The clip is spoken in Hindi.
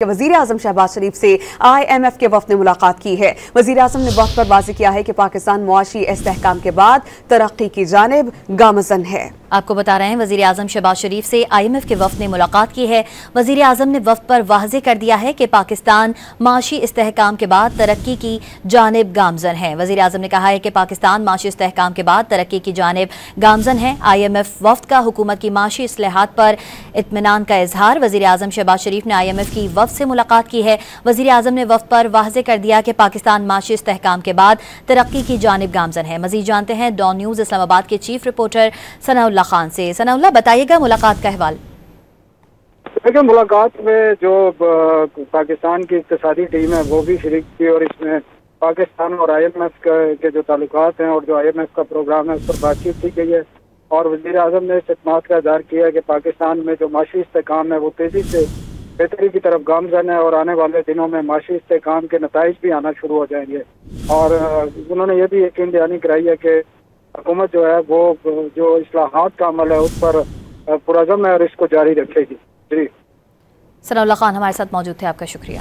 वज़ीर आज़म शहबाज शरीफ से IMF के वफ़द ने मुलाकात की है। वज़ीर आज़म ने वफ़द पर वाज़ेह किया है कि पाकिस्तान मुआशी इस्तेहकाम के बाद तरक्की की जानिब गामज़न है। आपको बता रहे हैं वज़ीर आज़म शहबाज शरीफ से IMF के वफ़द ने मुलाकात की है। वज़ीर आज़म ने वफ़द पर वाज़ेह कर दिया है कि पाकिस्तान माशी इस्तेहकाम के बाद तरक्की की जानिब गामज़न है। वज़ीर आज़म ने कहा है कि पाकिस्तान माशी इस्तेहकाम के बाद तरक्की की जानिब गामज़न है। IMF वफ़द का हुकूमत की माशी इस्लाहात पर इत्मीनान का इजहार। वज़ीर आज़म शहबाज शरीफ ने IMF की वफ़द से मुलाकात की है। वज़ीर आज़म ने वफ़द पर वाज़ेह कर दिया कि पाकिस्तान माशी इस्तेहकाम के बाद तरक्की की जानिब गामज़न है। मज़ीद जानते हैं डॉन न्यूज़ इस्लामाबाद के चीफ रिपोर्टर सनाउल्लाह खान से। सनाउल्लाह, बताइएगा मुलाकात का अहवाल। देखिए, मुलाकात में जो पाकिस्तान की इक़्तिसादी टीम है वो भी शरीक थी और इसमें पाकिस्तान और IMF के जो ताल्लुकात हैं और जो IMF का प्रोग्राम है उस पर बातचीत की गई है और वज़ीर आज़म ने इस एतमाद का इज़हार किया है कि पाकिस्तान में जो माशी इस्तेहकाम है वो तेज़ी से बेहतरी की तरफ गामज़न है और आने वाले दिनों में माशी इस्तेहकाम के नताइज भी आना शुरू हो जाएंगे। और उन्होंने ये भी यकीन दहानी कराई है कि हुकूमत जो है वो जो इस्लाहात का अमल है उस पर पुरअज़म है और इसको जारी रखेगी। जी, सनाउल्लाह खान हमारे साथ मौजूद थे, आपका शुक्रिया।